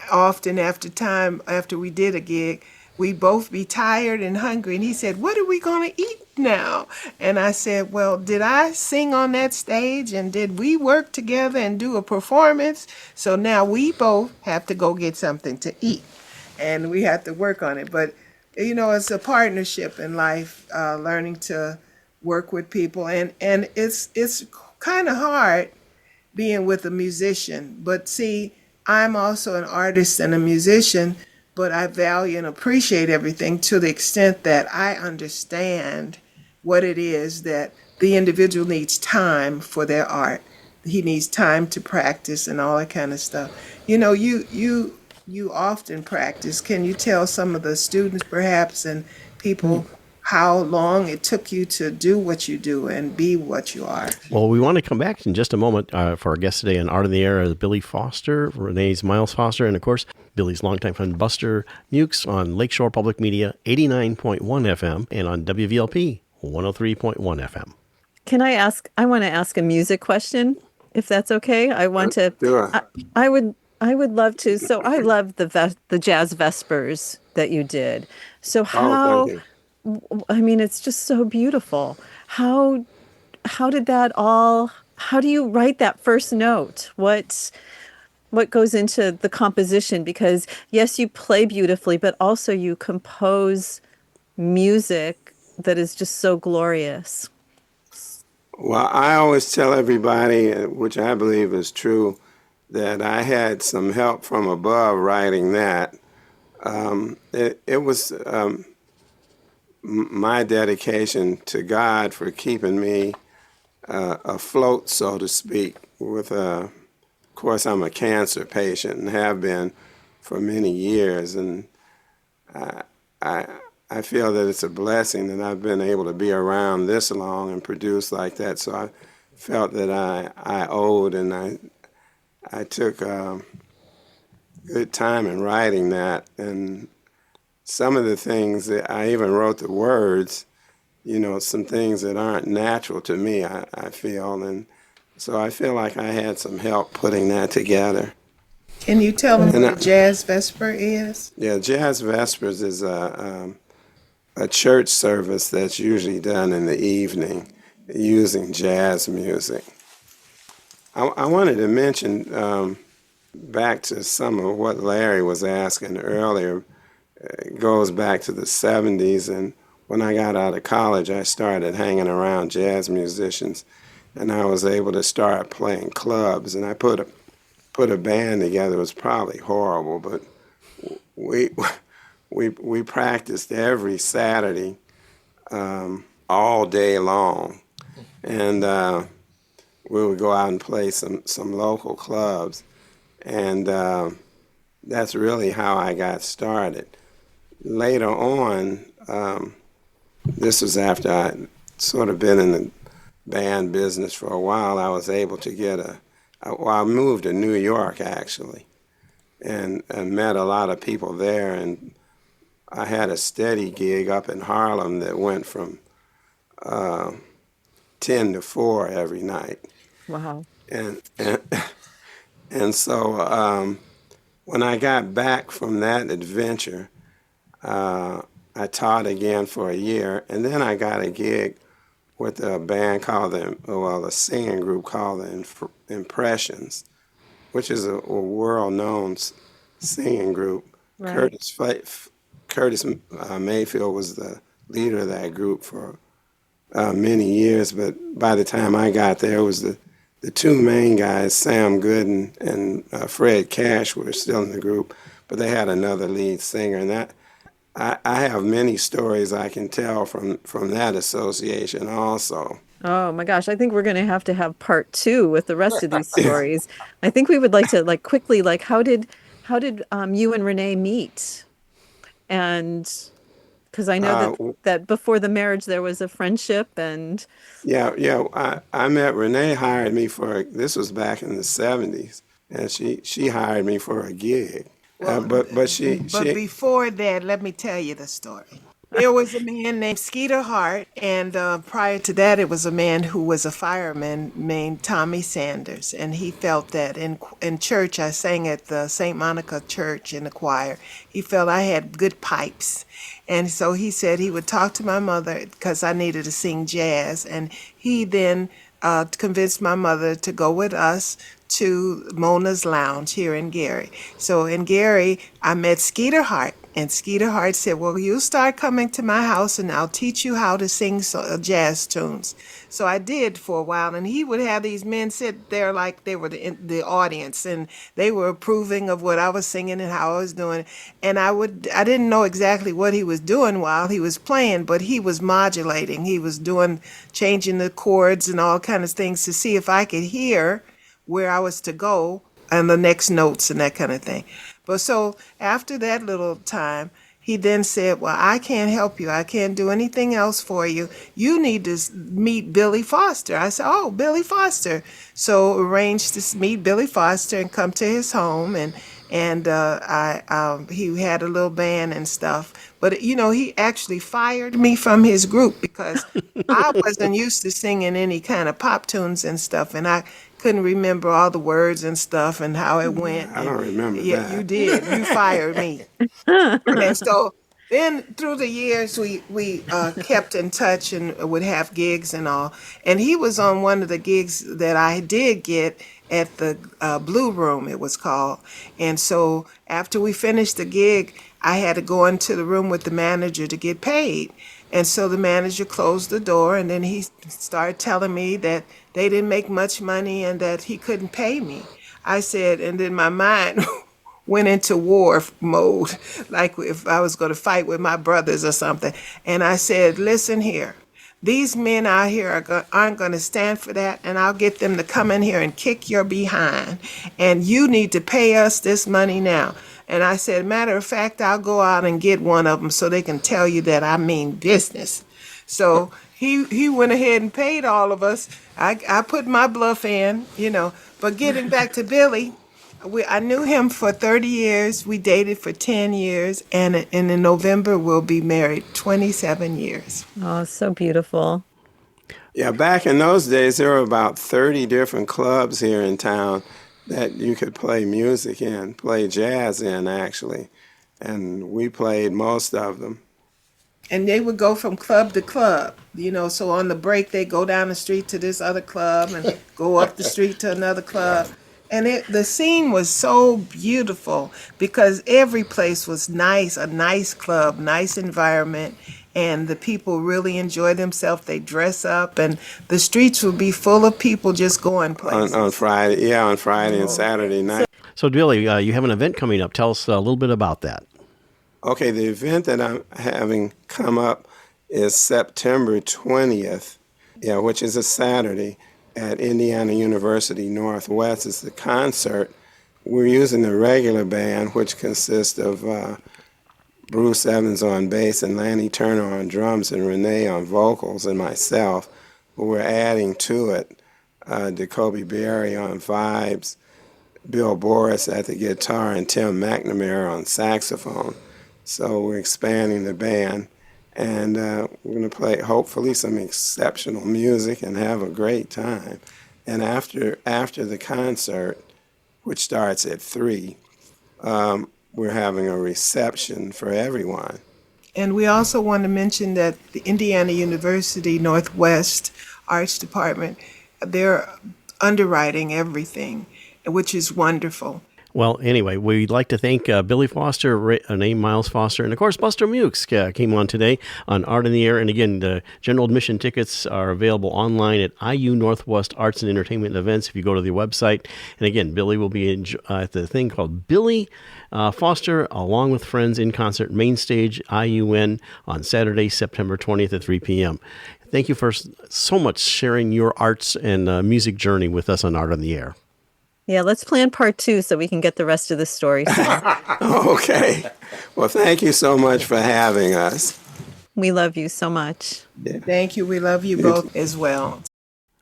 often, after we did a gig, we'd both be tired and hungry. And he said, "What are we going to eat now?" And I said, "Well, did I sing on that stage and did we work together and do a performance? So now we both have to go get something to eat and we have to work on it." But, it's a partnership in life, learning to work with people. And it's kind of hard being with a musician. But see, I'm also an artist and a musician, but I value and appreciate everything to the extent that I understand what it is that the individual needs time for their art. He needs time to practice and all that kind of stuff. You often practice. Can you tell some of the students perhaps and people how long it took you to do what you do and be what you are? Well, we want to come back in just a moment for our guest today on Art in the Air is Billy Foster, Renee's Miles Foster, and of course, Billy's longtime friend Buster Mukes on Lakeshore Public Media 89.1 FM and on WVLP 103.1 FM. I want to ask a music question, if that's okay. I want to. Sure. I would love to. So I love the jazz vespers that you did. So Oh, thank you. I mean, it's just so beautiful. How did that all? How do you write that first note? What goes into the composition? Because yes, you play beautifully, but also you compose music that is just so glorious. Well, I always tell everybody, which I believe is true, that I had some help from above writing that. It was my dedication to God for keeping me afloat, so to speak. Of course, I'm a cancer patient and have been for many years, and I feel that it's a blessing that I've been able to be around this long and produce like that. So I felt that I owed, and I took good time in writing that. And some of the things that I even wrote the words, some things that aren't natural to me, I feel. And so I feel like I had some help putting that together. Can you tell them what a jazz vesper is? Yeah, Jazz Vespers is a church service that's usually done in the evening using jazz music. I wanted to mention, back to some of what Larry was asking earlier. It goes back to the 70s, and when I got out of college, I started hanging around jazz musicians, and I was able to start playing clubs, and I put a band together. It was probably horrible, but we practiced every Saturday, all day long, and we would go out and play some local clubs, and that's really how I got started. Later on, this was after I'd sort of been in the band business for a while, I was able to get I moved to New York, actually, and met a lot of people there, and I had a steady gig up in Harlem that went from 10 to 4 every night. Wow. And so when I got back from that adventure, I taught again for a year, and then I got a gig with a band called a singing group called the Impressions, which is a world-known singing group. Right. Curtis Mayfield was the leader of that group for many years, but by the time I got there, it was the the two main guys, Sam Gooden and Fred Cash, were still in the group, but they had another lead singer. And that I have many stories I can tell from that association also. Oh my gosh, I think we're going to have part two with the rest of these stories. I think we would like to like quickly like how did you and Renee meet? And because I know that before the marriage there was a friendship and I met Renee. Hired me for, this was back in the 70s, and she hired me for a gig. Well, But before that, let me tell you the story. There was a man named Skeeter Hart, and prior to that, it was a man who was a fireman named Tommy Sanders. And he felt that in church, I sang at the St. Monica Church in the choir. He felt I had good pipes. And so he said he would talk to my mother because I needed to sing jazz. And he then convinced my mother to go with us to Mona's Lounge here in Gary. So in Gary, I met Skeeter Hart. And Skeeter Hart said, well, you start coming to my house and I'll teach you how to sing jazz tunes. So I did for a while. And he would have these men sit there like they were the audience. And they were approving of what I was singing and how I was doing. And I didn't know exactly what he was doing while he was playing, but he was modulating. He was changing the chords and all kinds of things to see if I could hear where I was to go and the next notes and that kind of thing. But so after that little time, he then said, well, I can't help you. I can't do anything else for you. You need to meet Billy Foster. I said, oh, Billy Foster. So arranged to meet Billy Foster and come to his home. And he had a little band and stuff. But, he actually fired me from his group because I wasn't used to singing any kind of pop tunes and stuff. And I couldn't remember all the words and stuff and how it went. I don't remember yeah, that. You did. You fired me. And so then through the years, we kept in touch and would have gigs and all. And he was on one of the gigs that I did get at the Blue Room, it was called. And so after we finished the gig, I had to go into the room with the manager to get paid. And so the manager closed the door, and then he started telling me that they didn't make much money and that he couldn't pay me. I said, and then my mind went into war mode, like if I was going to fight with my brothers or something. And I said, listen here, these men out here aren't going to stand for that, and I'll get them to come in here and kick your behind. And you need to pay us this money now. And I said, matter of fact, I'll go out and get one of them so they can tell you that I mean business. So he went ahead and paid all of us. I put my bluff in, But getting back to Billy, I knew him for 30 years. We dated for 10 years. And in November, we'll be married 27 years. Oh, so beautiful. Yeah, back in those days, there were about 30 different clubs here in town that you could play music in, play jazz in, actually. And we played most of them. And they would go from club to club, so on the break, they go down the street to this other club and go up the street to another club. And the scene was so beautiful because every place was nice, a nice club, nice environment. And the people really enjoy themselves. They dress up, and the streets would be full of people just going places. On Friday, on Friday and Saturday night. So, Billy, you have an event coming up. Tell us a little bit about that. Okay, the event that I'm having come up is September 20th, which is a Saturday at Indiana University Northwest. It's the concert. We're using the regular band, which consists of Bruce Evans on bass and Lanny Turner on drums and Renee on vocals and myself. But we're adding to it Jacoby Berry on vibes, Bill Boris at the guitar, and Tim McNamara on saxophone. So we're expanding the band, and we're going to play hopefully some exceptional music and have a great time. And after the concert, which starts at 3, we're having a reception for everyone. And we also want to mention that the Indiana University Northwest Arts Department, they're underwriting everything, which is wonderful. Well, anyway, we'd like to thank Billy Foster, Renee Miles Foster, and of course Buster Mukes came on today on Art in the Air. And again, the general admission tickets are available online at IU Northwest Arts and Entertainment Events if you go to the website. And again, Billy will be at the thing called Billy Foster, along with friends in concert, main stage IUN on Saturday, September 20th at 3 p.m. Thank you for so much sharing your arts and music journey with us on Art on the Air. Yeah, let's plan part 2 so we can get the rest of the story. Okay. Well, thank you so much for having us. We love you so much. Thank you. We love you both as well.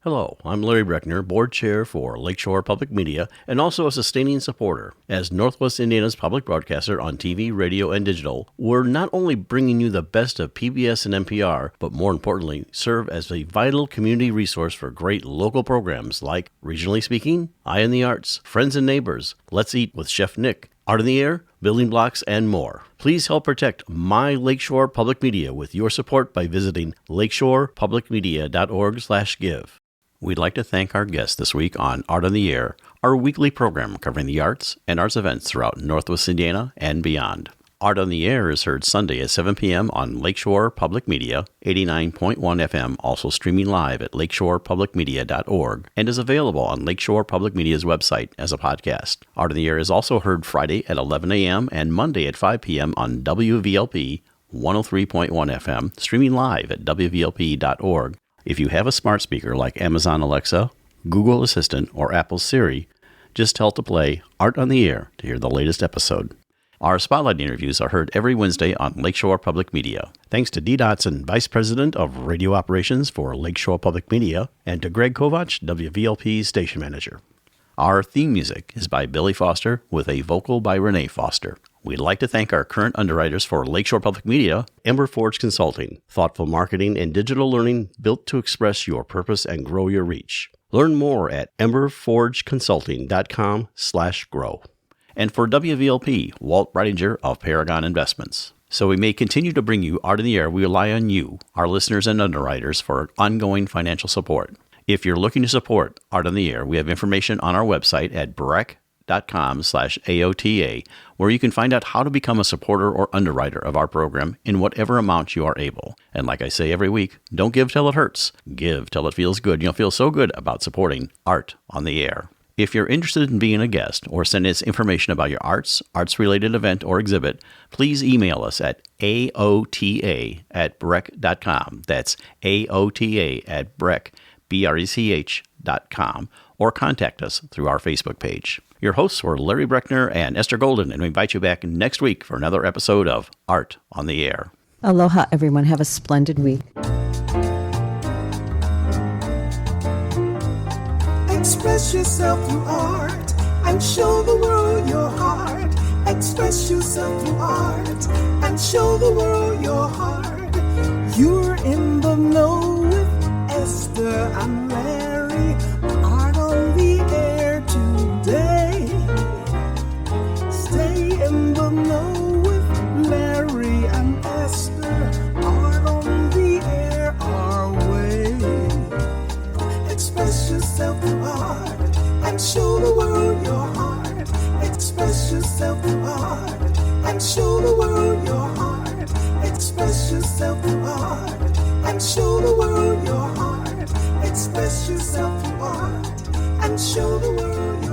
Hello, I'm Larry Breckner, Board Chair for Lakeshore Public Media and also a sustaining supporter. As Northwest Indiana's public broadcaster on TV, radio, and digital, we're not only bringing you the best of PBS and NPR, but more importantly, serve as a vital community resource for great local programs like Regionally Speaking, Eye in the Arts, Friends and Neighbors, Let's Eat with Chef Nick, Art in the Air, Building Blocks, and more. Please help protect my Lakeshore Public Media with your support by visiting lakeshorepublicmedia.org/give. We'd like to thank our guests this week on Art on the Air, our weekly program covering the arts and arts events throughout Northwest Indiana and beyond. Art on the Air is heard Sunday at 7 p.m. on Lakeshore Public Media, 89.1 FM, also streaming live at lakeshorepublicmedia.org, and is available on Lakeshore Public Media's website as a podcast. Art on the Air is also heard Friday at 11 a.m. and Monday at 5 p.m. on WVLP 103.1 FM, streaming live at wvlp.org. If you have a smart speaker like Amazon Alexa, Google Assistant, or Apple Siri, just tell to play Art on the Air to hear the latest episode. Our Spotlight interviews are heard every Wednesday on Lakeshore Public Media. Thanks to Dee Dotson, Vice President of Radio Operations for Lakeshore Public Media, and to Greg Kovach, WVLP's Station Manager. Our theme music is by Billy Foster with a vocal by Renee Foster. We'd like to thank our current underwriters for Lakeshore Public Media, Ember Forge Consulting, thoughtful marketing and digital learning built to express your purpose and grow your reach. Learn more at emberforgeconsulting.com/grow. And for WVLP, Walt Breidinger of Paragon Investments. So we may continue to bring you Art in the Air, we rely on you, our listeners and underwriters, for ongoing financial support. If you're looking to support Art on the Air, we have information on our website at breck.com/AOTA, where you can find out how to become a supporter or underwriter of our program in whatever amount you are able. And like I say every week, don't give till it hurts. Give till it feels good. You'll feel so good about supporting Art on the Air. If you're interested in being a guest or send us information about your arts-related event or exhibit, please email us at aota@breck.com. That's aota@breck.com, or contact us through our Facebook page. Your hosts were Larry Breckner and Esther Golden, and we invite you back next week for another episode of Art on the Air. Aloha, everyone. Have a splendid week. Express yourself through art and show the world your heart. Express yourself through art and show the world your heart. You're in the know with Esther and Larry. Art on the Air today. Stay in the know with Larry and Esther. Art on the Air our way. Express yourself through art and show the world your heart. Express yourself through art and show the world your heart. Express yourself through art and show the world your heart. Express yourself through art and show the world your heart.